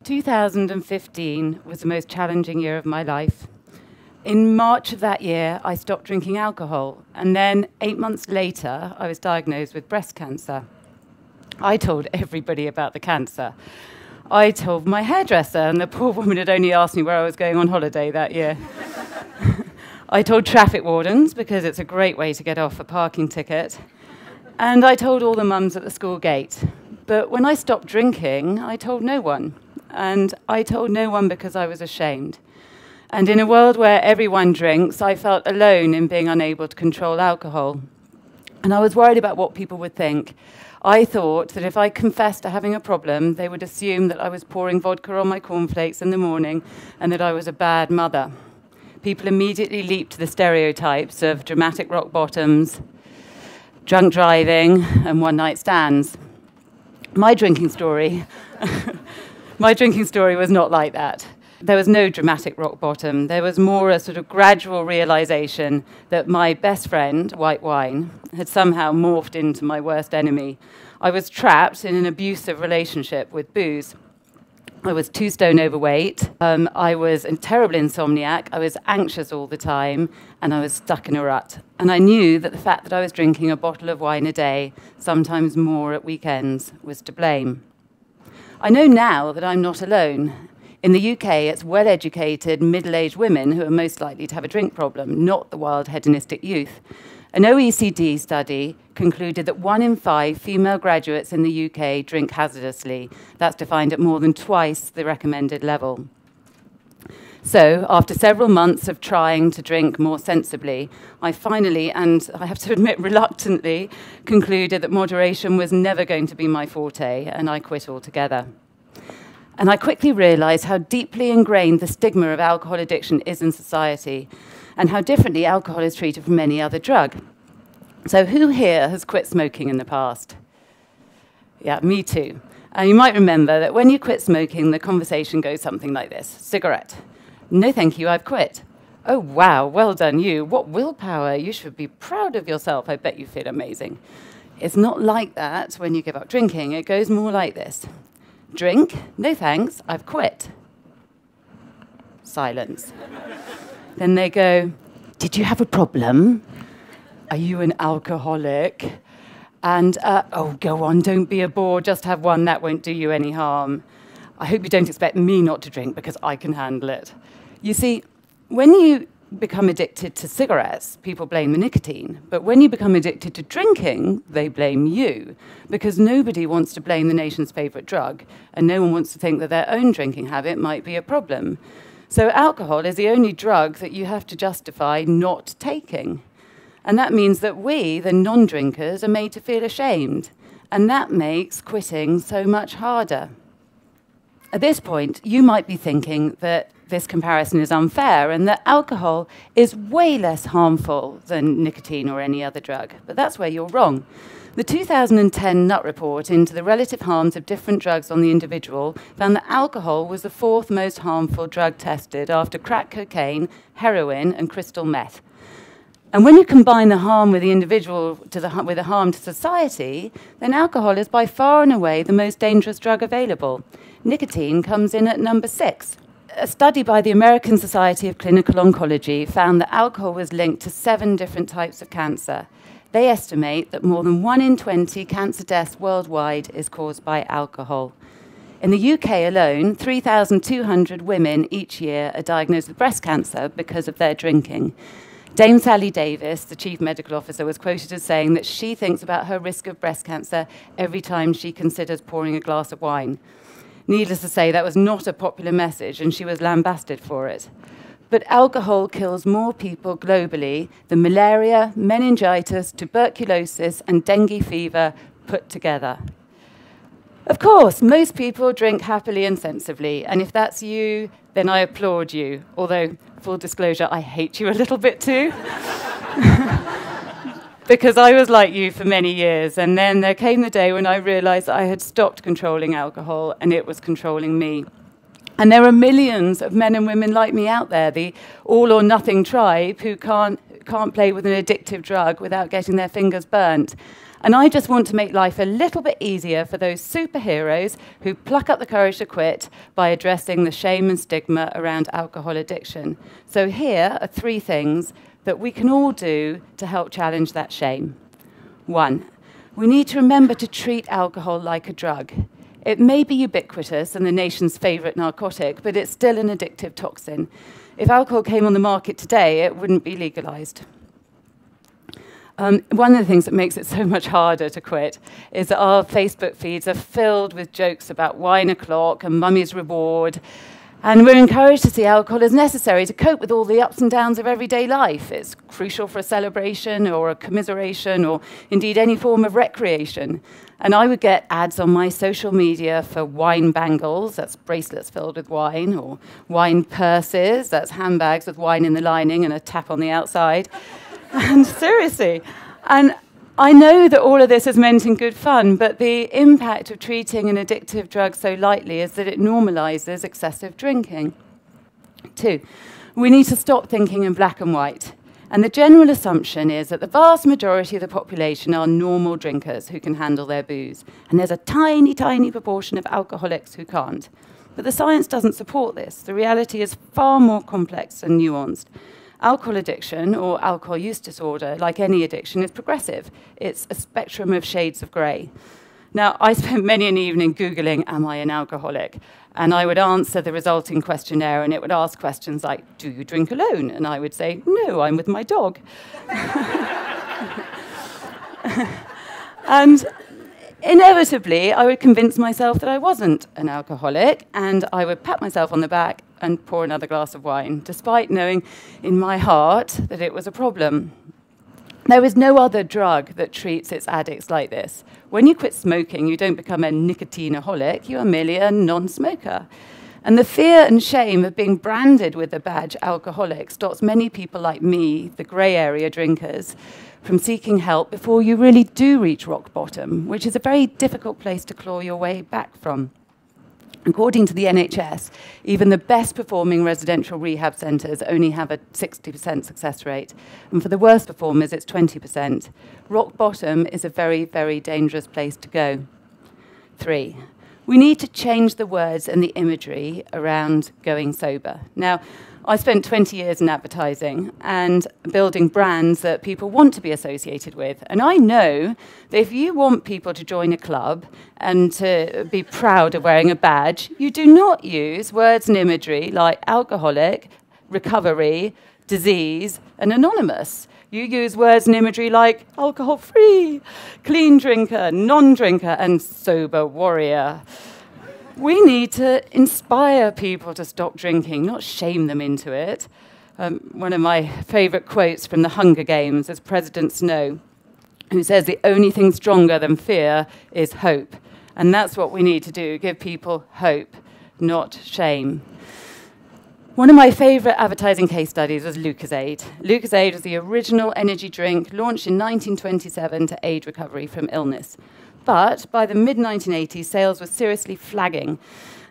2015 was the most challenging year of my life. In March of that year, I stopped drinking alcohol, and then 8 months later, I was diagnosed with breast cancer. I told everybody about the cancer. I told my hairdresser, and the poor woman had only asked me where I was going on holiday that year. I told traffic wardens, because it's a great way to get off a parking ticket. And I told all the mums at the school gate. But when I stopped drinking, I told no one. And I told no one because I was ashamed. And in a world where everyone drinks, I felt alone in being unable to control alcohol. And I was worried about what people would think. I thought that if I confessed to having a problem, they would assume that I was pouring vodka on my cornflakes in the morning and that I was a bad mother. People immediately leaped to the stereotypes of dramatic rock bottoms, drunk driving, and one-night stands. My drinking story was not like that. There was no dramatic rock bottom. There was more a sort of gradual realization that my best friend, white wine, had somehow morphed into my worst enemy. I was trapped in an abusive relationship with booze. I was 2 stone overweight. I was a terrible insomniac. I was anxious all the time, and I was stuck in a rut. And I knew that the fact that I was drinking a bottle of wine a day, sometimes more at weekends, was to blame. I know now that I'm not alone. In the UK, it's well-educated, middle-aged women who are most likely to have a drink problem, not the wild hedonistic youth. An OECD study concluded that 1 in 5 female graduates in the UK drink hazardously. That's defined at more than twice the recommended level. So, after several months of trying to drink more sensibly, I finally, and I have to admit reluctantly, concluded that moderation was never going to be my forte, and I quit altogether. And I quickly realized how deeply ingrained the stigma of alcohol addiction is in society, and how differently alcohol is treated from any other drug. So who here has quit smoking in the past? Yeah, me too. And you might remember that when you quit smoking, the conversation goes something like this. Cigarette. No, thank you, I've quit. Oh, wow, well done you. What willpower. You should be proud of yourself. I bet you feel amazing. It's not like that when you give up drinking. It goes more like this. Drink? No, thanks, I've quit. Silence. Then they go, did you have a problem? Are you an alcoholic? And, oh, go on, don't be a bore, just have one, that won't do you any harm. I hope you don't expect me not to drink because I can handle it. You see, when you become addicted to cigarettes, people blame the nicotine. But when you become addicted to drinking, they blame you. Because nobody wants to blame the nation's favorite drug, and no one wants to think that their own drinking habit might be a problem. So alcohol is the only drug that you have to justify not taking. And that means that we, the non-drinkers, are made to feel ashamed. And that makes quitting so much harder. At this point, you might be thinking that this comparison is unfair and that alcohol is way less harmful than nicotine or any other drug. But that's where you're wrong. The 2010 Nut Report into the relative harms of different drugs on the individual found that alcohol was the 4th most harmful drug tested after crack cocaine, heroin, and crystal meth. And when you combine the harm with the individual with the harm to society, then alcohol is by far and away the most dangerous drug available. Nicotine comes in at number 6. A study by the American Society of Clinical Oncology found that alcohol was linked to 7 different types of cancer. They estimate that more than 1 in 20 cancer deaths worldwide is caused by alcohol. In the UK alone, 3,200 women each year are diagnosed with breast cancer because of their drinking. Dame Sally Davis, the chief medical officer, was quoted as saying that she thinks about her risk of breast cancer every time she considers pouring a glass of wine. Needless to say, that was not a popular message, and she was lambasted for it. But alcohol kills more people globally than malaria, meningitis, tuberculosis, and dengue fever put together. Of course, most people drink happily and sensibly, and if that's you, then I applaud you. Although, full disclosure, I hate you a little bit too. Because I was like you for many years, and then there came the day when I realized I had stopped controlling alcohol and it was controlling me. And there are millions of men and women like me out there, the all-or-nothing tribe, who can't can't play with an addictive drug without getting their fingers burnt. And I just want to make life a little bit easier for those superheroes who pluck up the courage to quit by addressing the shame and stigma around alcohol addiction. So here are 3 things that we can all do to help challenge that shame. 1, we need to remember to treat alcohol like a drug. It may be ubiquitous and the nation's favourite narcotic, but it's still an addictive toxin. If alcohol came on the market today, it wouldn't be legalised. One of the things that makes it so much harder to quit is that our Facebook feeds are filled with jokes about wine o'clock and mummy's reward. And we're encouraged to see alcohol as necessary to cope with all the ups and downs of everyday life. It's crucial for a celebration or a commiseration or indeed any form of recreation. And I would get ads on my social media for wine bangles, that's bracelets filled with wine, or wine purses, that's handbags with wine in the lining and a tap on the outside. And seriously, and I know that all of this is meant in good fun, but the impact of treating an addictive drug so lightly is that it normalises excessive drinking. 2, we need to stop thinking in black and white. And the general assumption is that the vast majority of the population are normal drinkers who can handle their booze. And there's a tiny, tiny proportion of alcoholics who can't. But the science doesn't support this. The reality is far more complex and nuanced. Alcohol addiction, or alcohol use disorder, like any addiction, is progressive. It's a spectrum of shades of grey. Now, I spent many an evening Googling, am I an alcoholic? And I would answer the resulting questionnaire, and it would ask questions like, do you drink alone? And I would say, no, I'm with my dog. And inevitably, I would convince myself that I wasn't an alcoholic, and I would pat myself on the back and pour another glass of wine, despite knowing in my heart that it was a problem. There is no other drug that treats its addicts like this. When you quit smoking, you don't become a nicotineaholic, you are merely a non-smoker. And the fear and shame of being branded with the badge alcoholic stops many people like me, the grey area drinkers, from seeking help before you really do reach rock bottom, which is a very difficult place to claw your way back from. According to the NHS, even the best performing residential rehab centres only have a 60% success rate. And for the worst performers, it's 20%. Rock bottom is a very, very dangerous place to go. 3, we need to change the words and the imagery around going sober. Now, I spent 20 years in advertising and building brands that people want to be associated with. And I know that if you want people to join a club and to be proud of wearing a badge, you do not use words and imagery like alcoholic, recovery, disease, and anonymous. You use words and imagery like alcohol-free, clean drinker, non-drinker, and sober warrior. We need to inspire people to stop drinking, not shame them into it. One of my favourite quotes from the Hunger Games is President Snow, who says the only thing stronger than fear is hope. And that's what we need to do, give people hope, not shame. One of my favourite advertising case studies was Lucozade. Lucozade was the original energy drink launched in 1927 to aid recovery from illness. But by the mid-1980s, sales were seriously flagging.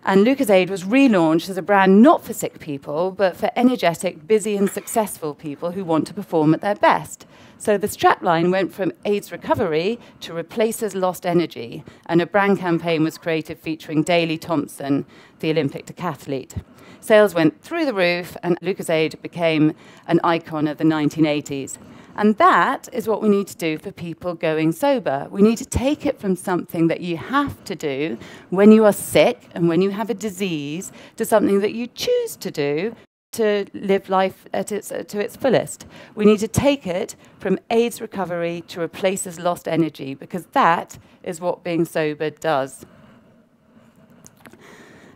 And Lucozade was relaunched as a brand not for sick people, but for energetic, busy, and successful people who want to perform at their best. So the strapline went from AIDS recovery to replaces lost energy, and a brand campaign was created featuring Daley Thompson, the Olympic decathlete. Sales went through the roof, and Lucozade became an icon of the 1980s. And that is what we need to do for people going sober. We need to take it from something that you have to do when you are sick and when you have a disease to something that you choose to do to live life to its fullest. We need to take it from AIDS recovery to replaces lost energy, because that is what being sober does.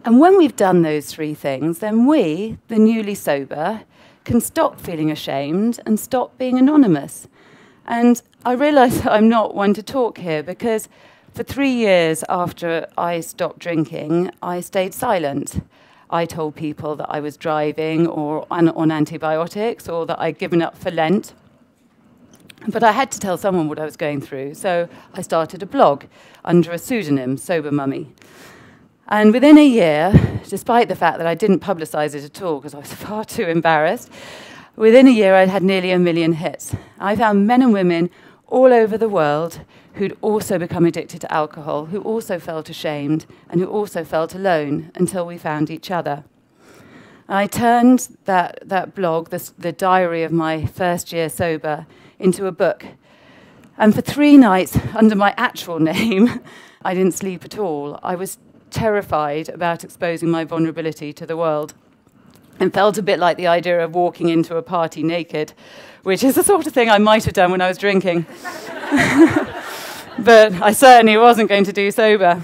And when we've done those 3 things, then we, the newly sober, can stop feeling ashamed and stop being anonymous. And I realise that I'm not one to talk here, because for 3 years after I stopped drinking, I stayed silent. I told people that I was driving or on antibiotics, or that I'd given up for Lent. But I had to tell someone what I was going through, so I started a blog under a pseudonym, Sober Mummy. And within a year, despite the fact that I didn't publicise it at all because I was far too embarrassed, Within a year, I'd had nearly 1 million hits. I found men and women all over the world who'd also become addicted to alcohol, who also felt ashamed, and who also felt alone until we found each other. I turned that blog, the diary of my first year sober, into a book. And for 3 nights, under my actual name, I didn't sleep at all. I was terrified about exposing my vulnerability to the world, and felt a bit like the idea of walking into a party naked, which is the sort of thing I might have done when I was drinking. But I certainly wasn't going to do sober.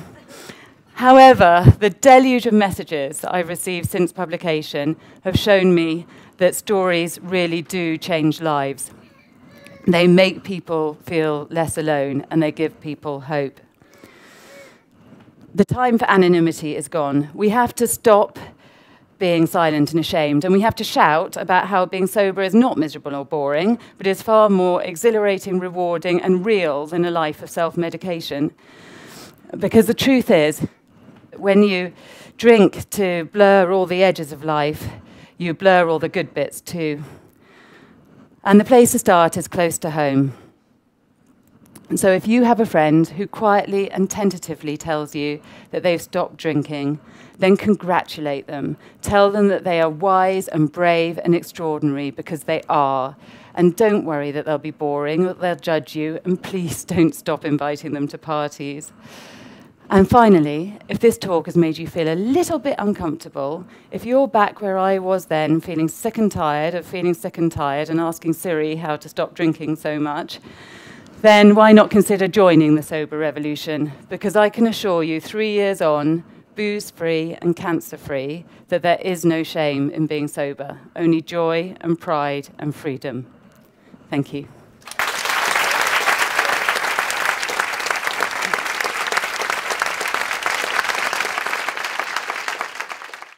However, the deluge of messages that I've received since publication have shown me that stories really do change lives. They make people feel less alone, and they give people hope. The time for anonymity is gone. We have to stop being silent and ashamed, and we have to shout about how being sober is not miserable or boring, but is far more exhilarating, rewarding, and real than a life of self-medication. Because the truth is, when you drink to blur all the edges of life, you blur all the good bits too. And the place to start is close to home. And so if you have a friend who quietly and tentatively tells you that they've stopped drinking, then congratulate them. Tell them that they are wise and brave and extraordinary, because they are. And don't worry that they'll be boring, that they'll judge you, and please don't stop inviting them to parties. And finally, if this talk has made you feel a little bit uncomfortable, if you're back where I was then, feeling sick and tired of feeling sick and tired and asking Siri how to stop drinking so much, then why not consider joining the sober revolution? Because I can assure you, 3 years on, booze-free and cancer-free, that there is no shame in being sober, only joy and pride and freedom. Thank you.